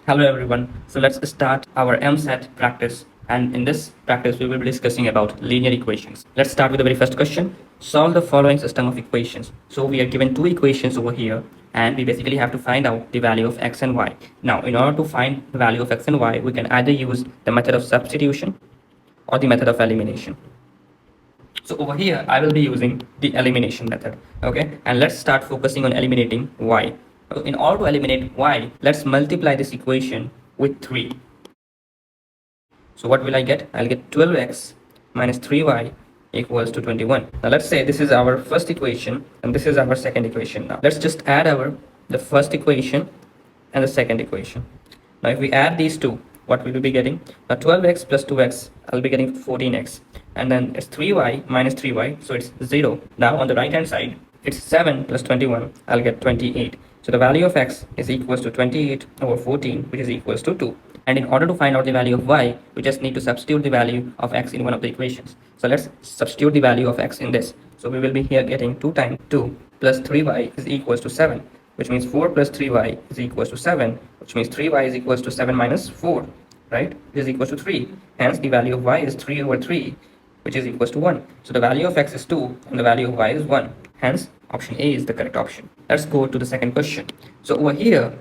Hello everyone. So let's start our EmSAT practice. And in this practice, we will be discussing about linear equations. Let's start with the very first question. Solve the following system of equations. So we are given two equations over here, and we basically have to find out the value of x and y. Now, in order to find the value of x and y, we can either use the method of substitution or the method of elimination. So over here, I will be using the elimination method. Okay, and let's start focusing on eliminating y. So in order to eliminate y, let's multiply this equation with 3. So what will I get? I'll get 12x minus 3y equals to 21. Now let's say this is our first equation and this is our second equation. Now let's just add the first equation and the second equation. Now if we add these two, what will we be getting? Now 12x plus 2x, I'll be getting 14x, and then it's 3y minus 3y, so it's 0. Now on the right hand side, it's 7 plus 21, I'll get 28. So the value of x is equals to 28 over 14, which is equals to 2. And in order to find out the value of y, we just need to substitute the value of x in one of the equations. So let's substitute the value of x in this. So we will be here getting 2 times 2 plus 3y is equals to 7, which means 4 plus 3y is equals to 7, which means 3y is equals to 7 minus 4, right? It is equals to 3. Hence, the value of y is 3 over 3, which is equals to 1. So the value of x is 2 and the value of y is 1. Hence, option A is the correct option. Let's go to the second question. So over here,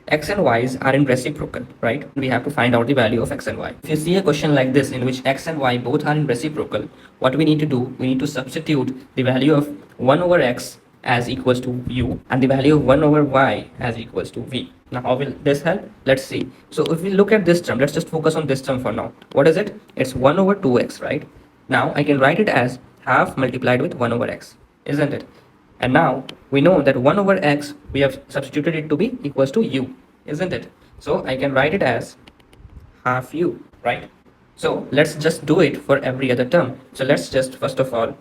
x and y's are in reciprocal, right? We have to find out the value of x and y. If you see a question like this in which x and y both are in reciprocal, what we need to do, we need to substitute the value of 1 over x as equals to u and the value of 1 over y as equals to v. Now how will this help? Let's see. So if we look at this term, let's just focus on this term for now. What is it? It's 1 over 2x, right? Now I can write it as half multiplied with 1 over x, isn't it? And now we know that 1 over x, we have substituted it to be equals to u, isn't it? So I can write it as half u, right? So let's just do it for every other term. So let's just first of all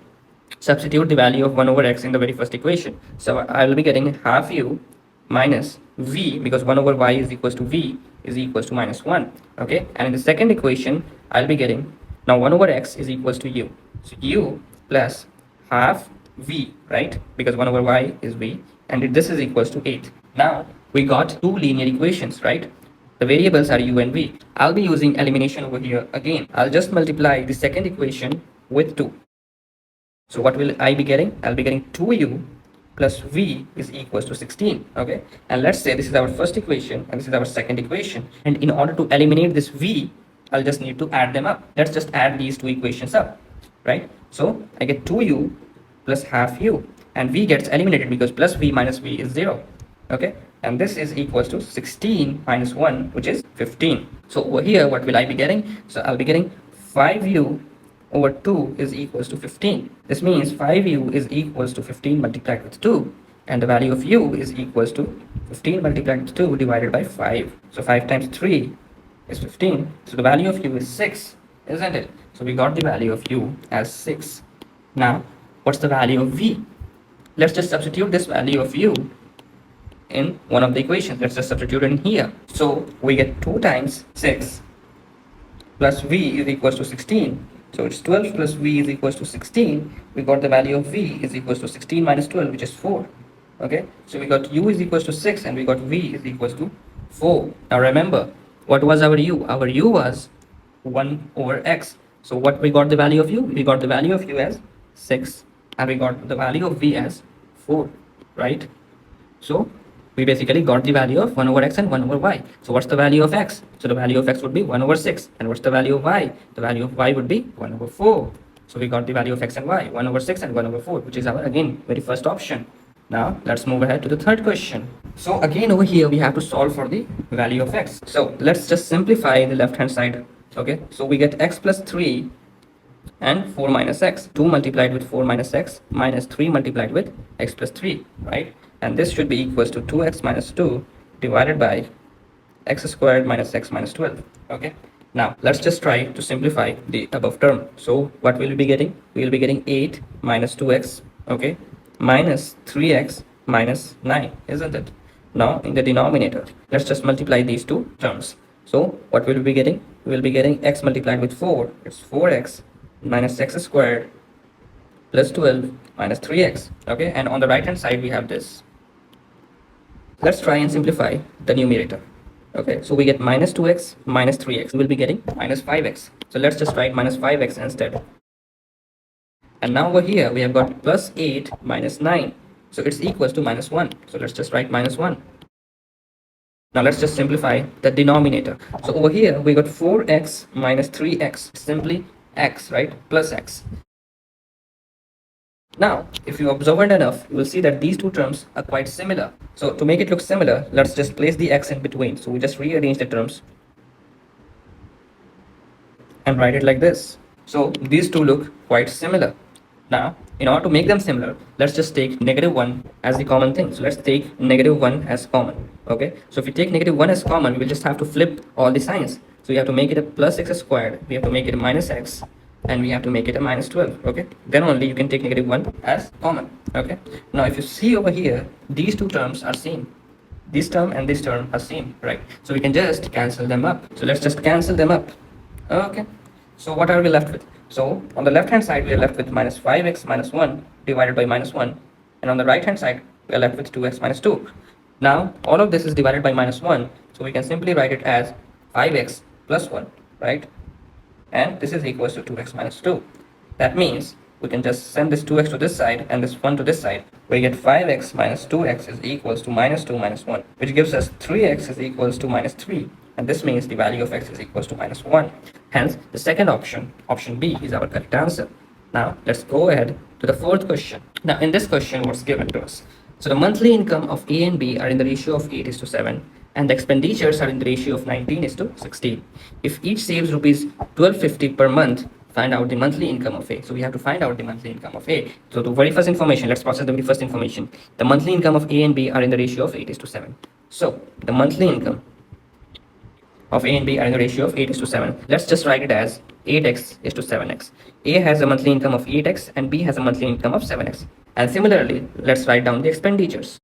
substitute the value of 1 over x in the very first equation. So I will be getting half u minus v, because 1 over y is equals to v, is equals to minus 1. Okay, and in the second equation, I'll be getting, now 1 over x is equals to u. So u plus half v, right? Because 1 over y is v, and this is equals to 8. Now we got two linear equations, right? The variables are u and v. I'll be using elimination over here again. I'll just multiply the second equation with 2. So what will I be getting? I'll be getting 2u plus v is equals to 16. Okay, and let's say this is our first equation and this is our second equation, and in order to eliminate this v, I'll just need to add them up. Let's just add these two equations up, right? So I get 2u plus half u, and v gets eliminated because plus v minus v is 0. Okay, and this is equals to 16 minus 1, which is 15. So over here, what will I be getting? So I'll be getting 5u over 2 is equals to 15. This means 5u is equals to 15 multiplied with 2, and the value of u is equals to 15 multiplied with 2 divided by 5. So 5 times 3 is 15. So the value of u is 6, isn't it? So we got the value of u as 6. Now what's the value of v? Let's just substitute this value of u in one of the equations. Let's just substitute it in here. So we get 2 times 6 plus v is equals to 16. So it's 12 plus v is equals to 16. We got the value of v is equals to 16 minus 12, which is 4. Okay, so we got u is equals to 6 and we got v is equals to 4. Now remember, what was our u? Our u was 1 over x. So what we got the value of u? We got the value of u as 6 and we got the value of v as 4, right? So we basically got the value of 1 over x and 1 over y. So what's the value of x? So the value of x would be 1 over 6. And what's the value of y? The value of y would be 1 over 4. So we got the value of x and y, 1 over 6 and 1 over 4, which is our, again, very first option. Now let's move ahead to the third question. So again over here, we have to solve for the value of x. So let's just simplify the left hand side. Okay, so we get x plus 3 and 4 minus x. 2 multiplied with 4 minus x minus 3 multiplied with x plus 3, right? And this should be equals to 2x minus 2 divided by x squared minus x minus 12. Okay, now let's just try to simplify the above term. So what will we be getting? We will be getting 8 minus 2x, okay, minus 3x minus 9, isn't it? Now in the denominator, let's just multiply these two terms. So what will we be getting? We will be getting x multiplied with 4. It's 4x minus x squared plus 12 minus 3x. Okay, and on the right hand side we have this. Let's try and simplify the numerator. Okay, so we get minus 2x minus 3x. We will be getting minus 5x. So let's just write minus 5x instead. And now over here, we have got plus 8 minus 9. So it's equals to minus 1. So let's just write minus 1. Now let's just simplify the denominator. So over here, we got 4x minus 3x. Simply x, right? Plus x. Now, if you observe enough, you will see that these two terms are quite similar. So to make it look similar, let's just place the x in between. So we just rearrange the terms and write it like this. So these two look quite similar. Now, in order to make them similar, let's just take negative 1 as the common thing. So let's take negative 1 as common. Okay, so if we take negative 1 as common, we will just have to flip all the signs. So you have to make it a plus x squared, we have to make it a minus x, and we have to make it a minus 12. Okay, then only you can take negative 1 as common. Okay, now if you see over here, these two terms are same. This term and this term are same, right? So we can just cancel them up. So let's just cancel them up. Okay, so what are we left with? So on the left hand side, we are left with minus 5x minus 1 divided by minus 1. And on the right hand side, we are left with 2x minus 2. Now, all of this is divided by minus 1. So we can simply write it as 5x plus 1, right? And this is equals to 2x minus 2. That means we can just send this 2x to this side and this 1 to this side. We get 5x minus 2x is equals to minus 2 minus 1, which gives us 3x is equals to minus 3. And this means the value of x is equals to minus 1. Hence, the second option, option B, is our correct answer. Now, let's go ahead to the fourth question. Now, in this question, what's given to us? So, the monthly income of A and B are in the ratio of 8:7, and the expenditures are in the ratio of 19:16. If each saves rupees 1250 per month, find out the monthly income of A. So we have to find out the monthly income of A. So the very first information, let's process the very first information. The monthly income of A and B are in the ratio of 8:7. So the monthly income of A and B are in the ratio of 8:7. Let's just write it as 8x is to 7x. A has a monthly income of 8x and B has a monthly income of 7x. And similarly, let's write down the expenditures.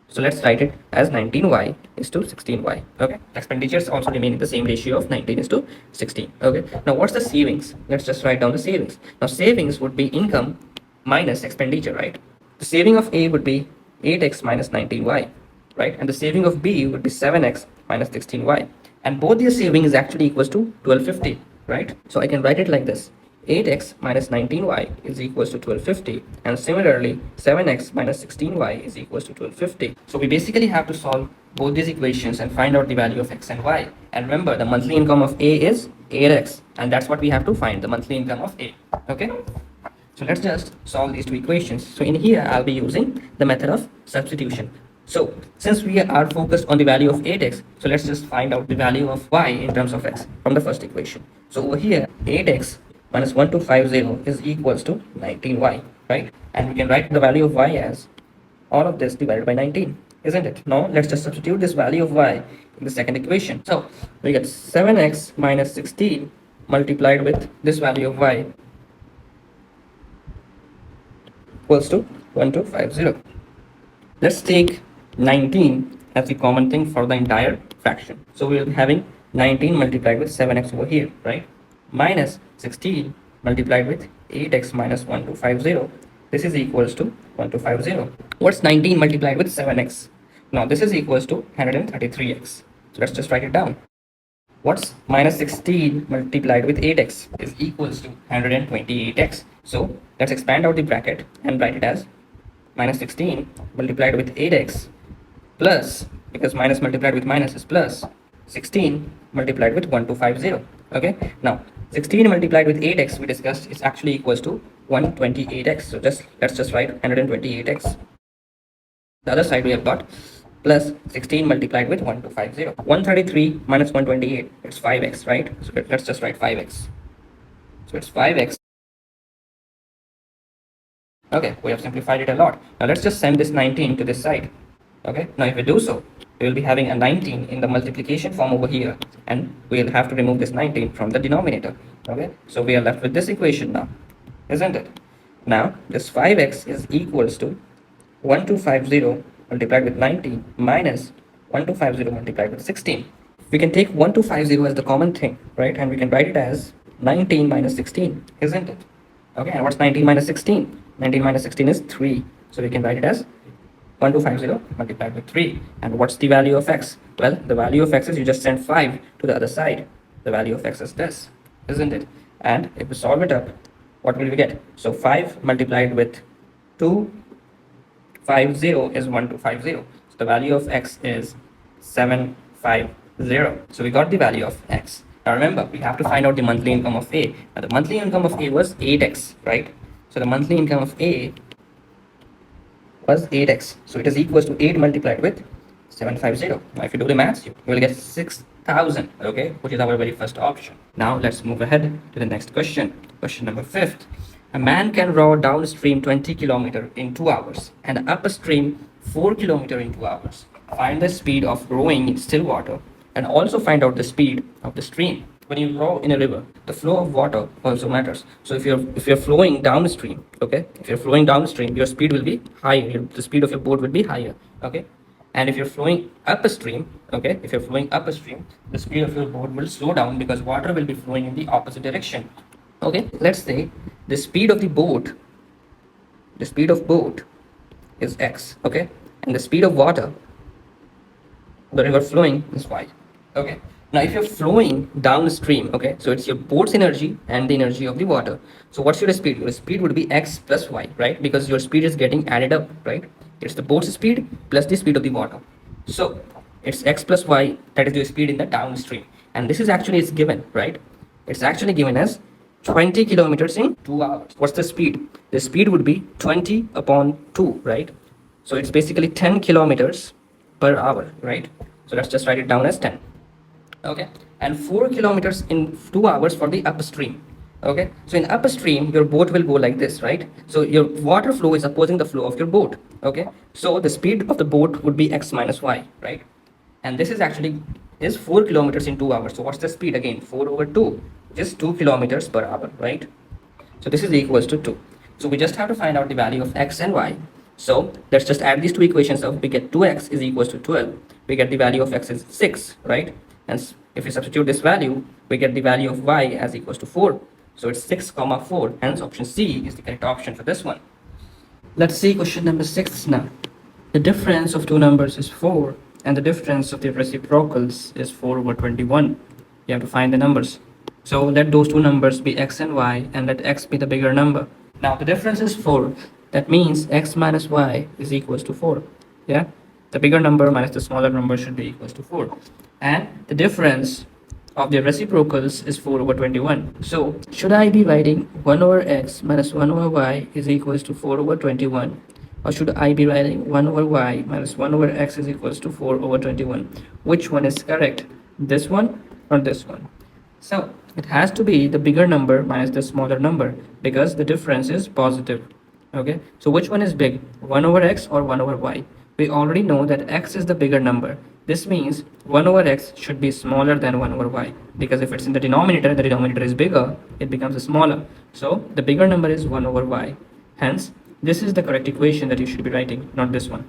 So let's write it as 19y is to 16y. Okay, expenditures also remain in the same ratio of 19 is to 16. Okay, now what's the savings? Let's just write down the savings. Now savings would be income minus expenditure, right? The saving of A would be 8x minus 19y, right? And the saving of B would be 7x minus 16y. And both their saving is actually equals to 1250, right? So I can write it like this. 8x minus 19y is equals to 1250, and similarly 7x minus 16y is equals to 1250. So we basically have to solve both these equations and find out the value of x and y. And remember, the monthly income of A is 8x, and that's what we have to find, the monthly income of A. Okay, so let's just solve these two equations. So in here I'll be using the method of substitution. So since we are focused on the value of 8x, so let's just find out the value of y in terms of x from the first equation. So over here 8x minus 1250 is equals to 19y, right? And we can write the value of y as all of this divided by 19, isn't it? Now let's just substitute this value of y in the second equation. So we get 7x minus 16 multiplied with this value of y equals to 1250. Let's take 19 as the common thing for the entire fraction. So we'll be having 19 multiplied with 7x over here, right? Minus 16 multiplied with 8x minus 1250. This is equals to 1250. What's 19 multiplied with 7x? Now this is equals to 133x. So let's just write it down. What's minus 16 multiplied with 8x is equals to 128x. So let's expand out the bracket and write it as minus 16 multiplied with 8x plus, because minus multiplied with minus is plus, 16 multiplied with 1250. Okay, now 16 multiplied with 8x we discussed is actually equals to 128x. So let's just write 128x. The other side we have got plus 16 multiplied with 1250. 133 minus 128, it's 5x, right? So let's just write 5x. So it's 5x. Okay, we have simplified it a lot. Now let's just send this 19 to this side. Okay, now if we do so, we will be having a 19 in the multiplication form over here, and we'll have to remove this 19 from the denominator. Okay, so we are left with this equation now, isn't it? Now this 5x is equals to 1250 multiplied with 19 minus 1250 multiplied with 16. We can take 1250 as the common thing, right? And we can write it as 19 minus 16, isn't it? Okay, and what's 19 minus 16? 19 minus 16 is 3. So we can write it as 1250 multiplied with 3. And what's the value of x? Well, the value of x is you just send 5 to the other side. The value of x is this, isn't it? And if we solve it up, what will we get? So 5 multiplied with 250 is 1250. So the value of x is 750. So we got the value of x. Now remember, we have to find out the monthly income of A. Now the monthly income of A was 8x, right? So the monthly income of A was 8x. So it is equals to 8 multiplied with 750. Now if you do the maths, you will get 6,000, okay, which is our very first option. Now let's move ahead to the next question. Question number 5th. A man can row downstream 20 km in 2 hours and upstream 4 km in 2 hours. Find the speed of rowing in still water and also find out the speed of the stream. When you row in a river, the flow of water also matters. So if you're flowing downstream, okay, if you're flowing downstream, your speed will be higher. The speed of your boat will be higher, okay. And if you're flowing upstream, okay, if you're flowing upstream, the speed of your boat will slow down because water will be flowing in the opposite direction. Okay, let's say the speed of the boat, the speed of boat is x, okay, and the speed of water, the river flowing, is y, okay. Now if you're flowing downstream, okay, so it's your boat's energy and the energy of the water. So what's your speed? Your speed would be x plus y, right? Because your speed is getting added up, right? It's the boat's speed plus the speed of the water. So it's x plus y, that is your speed in the downstream. And this is actually is given, right? It's actually given as 20 kilometers in 2 hours. What's the speed? The speed would be 20 upon 2, right? So it's basically 10 kilometers per hour, right? So let's just write it down as 10. Okay, and 4 kilometers in 2 hours for the upstream. Okay, so in upstream your boat will go like this, right? So your water flow is opposing the flow of your boat. Okay, so the speed of the boat would be x minus y, right? And this is actually is 4 kilometers in 2 hours. So what's the speed again? 4 over 2, just 2 kilometers per hour, right? So this is equals to 2. So we just have to find out the value of x and y. So let's just add these two equations up. We get 2x is equals to 12. We get the value of x is 6, right? And if we substitute this value, we get the value of y as equals to 4. So it's 6 comma 4. Hence option C is the correct option for this one. Let's see question number 6 now. The difference of two numbers is 4 and the difference of their reciprocals is 4 over 21. You have to find the numbers. So let those two numbers be x and y and let x be the bigger number. Now the difference is 4. That means x minus y is equals to 4. Yeah, the bigger number minus the smaller number should be equals to 4. And the difference of the reciprocals is 4 over 21. So should I be writing 1 over x minus 1 over y is equals to 4 over 21? Or should I be writing 1 over y minus 1 over x is equals to 4 over 21? Which one is correct? This one or this one? So it has to be the bigger number minus the smaller number because the difference is positive. Okay, so which one is big? 1 over x or 1 over y? We already know that x is the bigger number. This means 1 over x should be smaller than 1 over y, because if it's in the denominator is bigger, it becomes smaller. So the bigger number is 1 over y. Hence, this is the correct equation that you should be writing, not this one.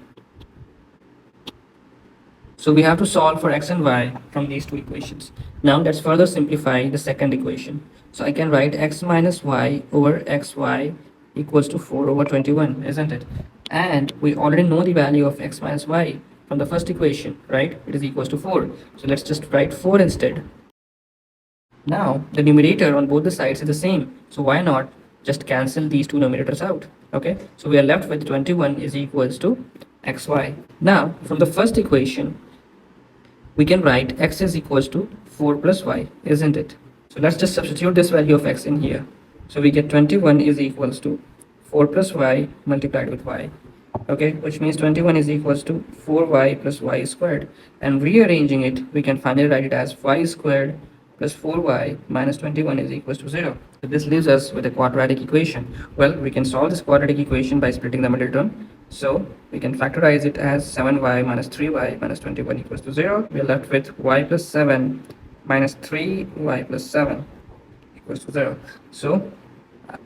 So we have to solve for x and y from these two equations. Now let's further simplify the second equation. So I can write x minus y over xy equals to 4 over 21, isn't it? And we already know the value of x minus y from the first equation, right? It is equals to 4. So let's just write 4 instead. Now the numerator on both the sides is the same. So why not just cancel these two numerators out? Okay, so we are left with 21 is equals to xy. Now from the first equation, we can write x is equals to 4 plus y, isn't it? So let's just substitute this value of x in here. So we get 21 is equals to 4 plus y multiplied with y. Okay, which means 21 is equals to 4y plus y squared. And rearranging it, we can finally write it as y squared plus 4y minus 21 is equals to 0. So this leaves us with a quadratic equation. Well, we can solve this quadratic equation by splitting the middle term. So we can factorize it as 7y minus 3y minus 21 equals to 0. We are left with y plus 7 minus 3y plus 7 equals to 0. So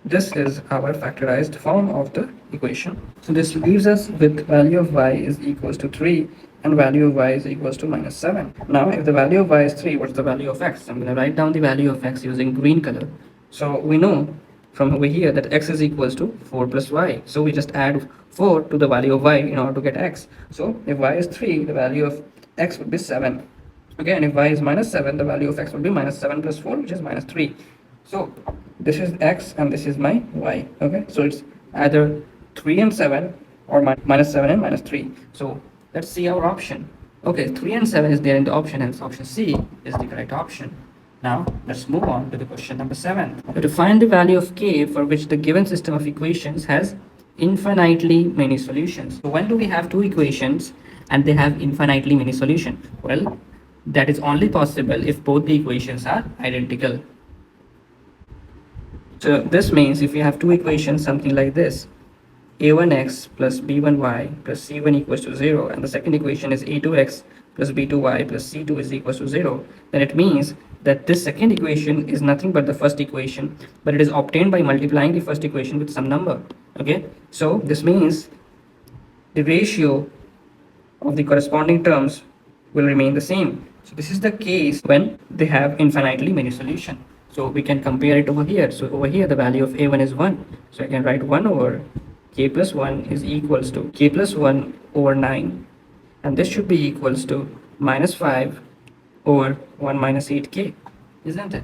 this is our factorized form of the equation. So this leaves us with value of y is equals to 3 and value of y is equals to minus 7. Now if the value of y is 3, what's the value of x? I'm going to write down the value of x using green color. So we know from over here that x is equals to 4 plus y. So we just add 4 to the value of y in order to get x. So if y is 3, the value of x would be 7. Okay, and if y is minus 7, the value of x would be minus 7 plus 4, which is minus 3. So this is x and this is my y. Okay, so it's either 3 and 7 or minus 7 and minus 3. So let's see our option. Okay, 3 and 7 is there in the option, hence option C is the correct option. Now let's move on to the question number 7. To find the value of k for which the given system of equations has infinitely many solutions. So when do we have two equations and they have infinitely many solutions? Well, that is only possible if both the equations are identical. So this means if you have two equations, something like this, a1x plus b1y plus c1 equals to 0, and the second equation is a2x plus b2y plus c2 is equals to 0, then it means that this second equation is nothing but the first equation, but it is obtained by multiplying the first equation with some number. Okay, so this means the ratio of the corresponding terms will remain the same. So this is the case when they have infinitely many solutions. So we can compare it over here. So over here the value of a1 is 1. So I can write 1 over k plus 1 is equals to k plus 1 over 9, and this should be equals to minus 5 over 1 minus 8k, isn't it?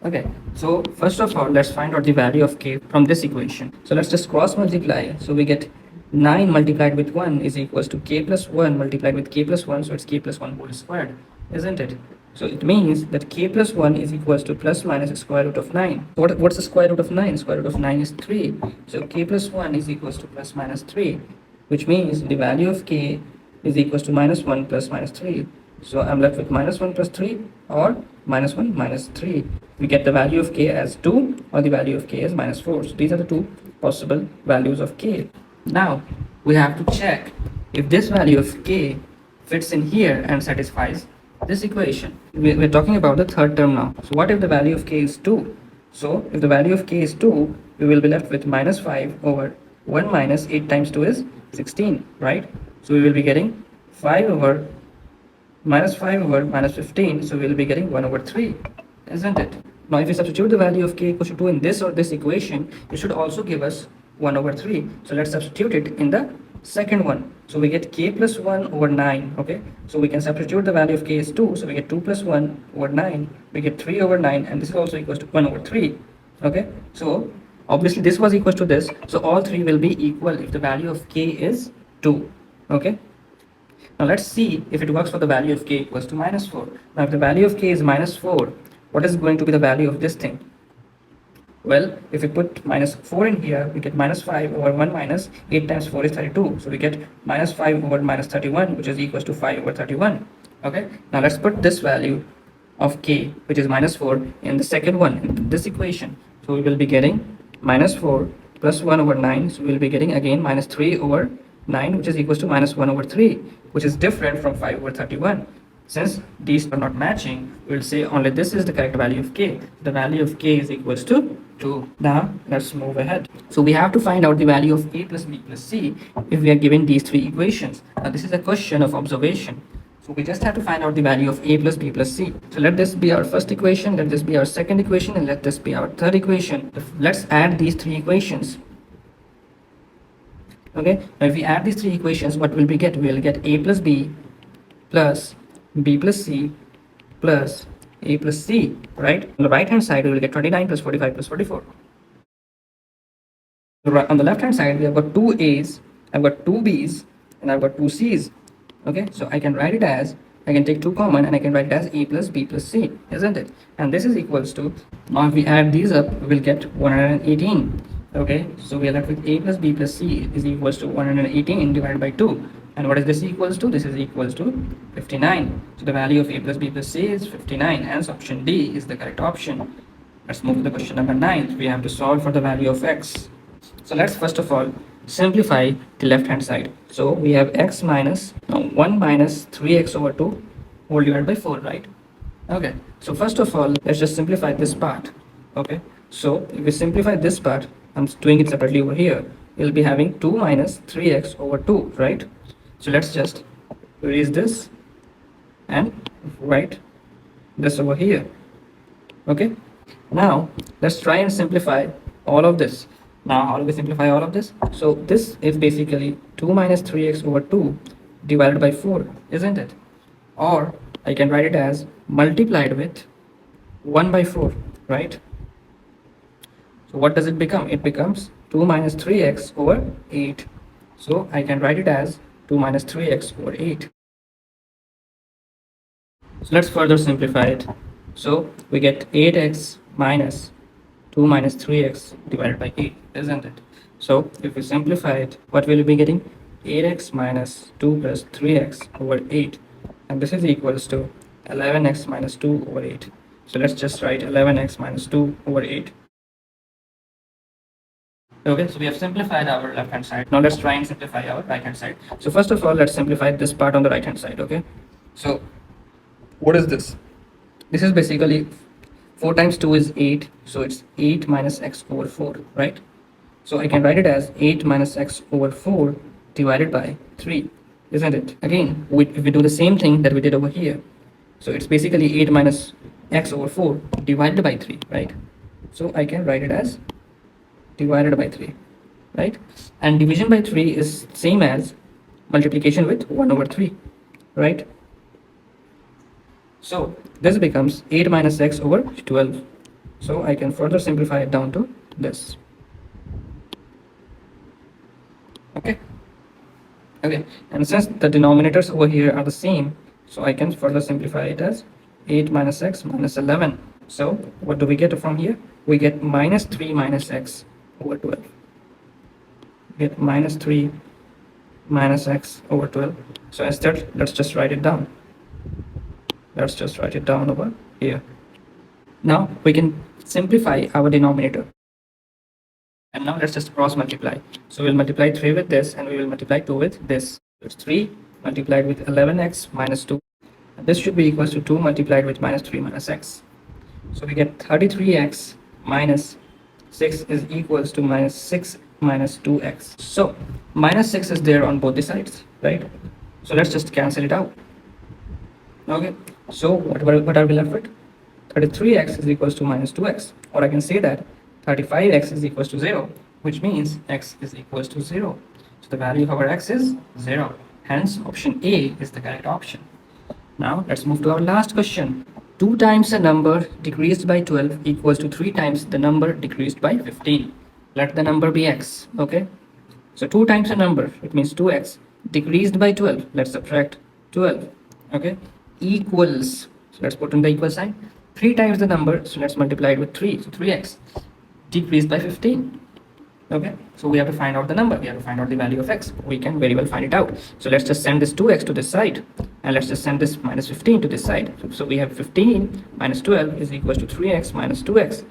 Okay, so first of all, let's find out the value of k from this equation. So let's just cross multiply. So we get 9 multiplied with 1 is equals to k plus 1 multiplied with k plus 1, so it's k plus 1 whole squared, isn't it? So it means that k plus 1 is equals to plus minus square root of 9. What's the square root of 9? Square root of 9 is 3. So k plus 1 is equals to plus minus 3, which means the value of k is equals to minus 1 plus minus 3. So I'm left with minus 1 plus 3 or minus 1 minus 3. We get the value of k as 2 or the value of k as minus 4. So these are the two possible values of k. Now we have to check if this value of k fits in here and satisfies this equation. We're talking about the third term now. So what if the value of k is 2? So if the value of k is 2, we will be left with minus 5 over 1 minus 8 times 2 is 16, right? So we will be getting 5 over minus 5 over minus 15, so we will be getting 1 over 3, isn't it? Now if we substitute the value of k equals to 2 in this or this equation, it should also give us 1 over 3. So let's substitute it in the second one. So we get k plus 1 over 9. Okay, so we can substitute the value of k is 2, so we get 2 plus 1 over 9, we get 3 over 9, and this is also equals to 1 over 3. Okay, so obviously this was equals to this, so all three will be equal if the value of k is 2. Okay, now let's see if it works for the value of k equals to minus 4. Now if the value of k is minus 4, what is going to be the value of this thing? Well, if we put minus 4 in here, we get minus 5 over 1 minus 8 times 4 is 32. So we get minus 5 over minus 31, which is equals to 5 over 31. Okay, now let's put this value of k, which is minus 4, in the second one, in this equation. So we will be getting minus 4 plus 1 over 9. So we will be getting again minus 3 over 9, which is equals to minus 1 over 3, which is different from 5 over 31. Since these are not matching, we will say only this is the correct value of k. The value of k is equals to 2. Now let's move ahead. So we have to find out the value of a plus b plus c if we are given these three equations. Now this is a question of observation. So we just have to find out the value of a plus b plus c. So let this be our first equation, let this be our second equation, and let this be our third equation. Let's add these three equations. Okay, now if we add these three equations, what will we get? We will get a plus b plus b plus c plus a plus c, right? On the right hand side, we will get 29 plus 45 plus 44. On the left hand side, we have got two a's, I've got two b's, and I've got two c's. Okay, so I can write it as, I can take two common and I can write it as a plus b plus c, isn't it? And this is equals to, now if we add these up, we will get 118. Okay, so we are left with a plus b plus c is equals to 118 divided by 2. And what is this equals to? This is equals to 59. So the value of a plus b plus c is 59. Hence option D is the correct option. Let's move to the question number 9. We have to solve for the value of x. So let's first of all simplify the left hand side. So we have x minus 1 minus 3x over 2 whole divided by 4, right? Okay, so first of all, let's just simplify this part. Okay, so if we simplify this part, I'm doing it separately over here, we'll be having 2 minus 3x over 2, right? So let's just erase this and write this over here. Okay, now let's try and simplify all of this. Now, how do we simplify all of this? So this is basically 2 minus 3x over 2 divided by 4, isn't it? Or I can write it as multiplied with 1 by 4, right? So what does it become? It becomes 2 minus 3x over 8. So I can write it as 2 minus 3x over 8. So let's further simplify it. So we get 8x minus 2 minus 3x divided by 8, isn't it? So if we simplify it, what will we be getting? 8x minus 2 plus 3x over 8. And this is equals to 11x minus 2 over 8. So let's just write 11x minus 2 over 8. Okay, so we have simplified our left hand side. Now let's try and simplify our right hand side. So first of all, let's simplify this part on the right hand side. Okay, so what is this? This is basically 4 times 2 is 8, so it's 8 minus x over 4, right? So I can write it as 8 minus x over 4 divided by 3, isn't it? Again, if we do the same thing that we did over here, so it's basically 8 minus x over 4 divided by 3, right? So I can write it as divided by 3, right? And division by 3 is same as multiplication with 1 over 3, right? So this becomes 8 minus x over 12. So I can further simplify it down to this. Okay. And since the denominators over here are the same, so I can further simplify it as 8 minus x minus 11. So what do we get from here? We get minus 3 minus x over 12. We get minus 3 minus x over 12. So instead, let's just write it down. Let's just write it down over here. Now we can simplify our denominator. And now let's just cross multiply. So we'll multiply 3 with this and we will multiply 2 with this. It's 3 multiplied with 11x minus 2. And this should be equals to 2 multiplied with minus 3 minus x. So we get 33x minus 6 is equals to minus 6 minus 2x. So minus 6 is there on both the sides, right? So let's just cancel it out. Okay, so what are we left with? 33x is equals to minus 2x, or I can say that 35x is equals to 0, which means x is equals to 0. So the value of our x is 0. Hence, option A is the correct option. Now, let's move to our last question. 2 times a number decreased by 12 equals to 3 times the number decreased by 15. Let the number be x, okay? So 2 times a number, it means 2x, decreased by 12. Let's subtract 12, okay? Equals, so let's put in the equal sign. 3 times the number, so let's multiply it with 3, so 3x, decreased by 15. Okay, so we have to find out the number, we have to find out the value of x. We can very well find it out. So let's just send this 2x to this side, and let's just send this minus 15 to this side. So we have 15 minus 12 is equals to 3x minus 2x.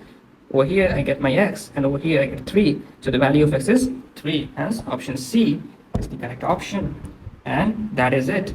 Over here I get my x, and over here I get 3. So the value of x is 3. Hence option C is the correct option. And that is it.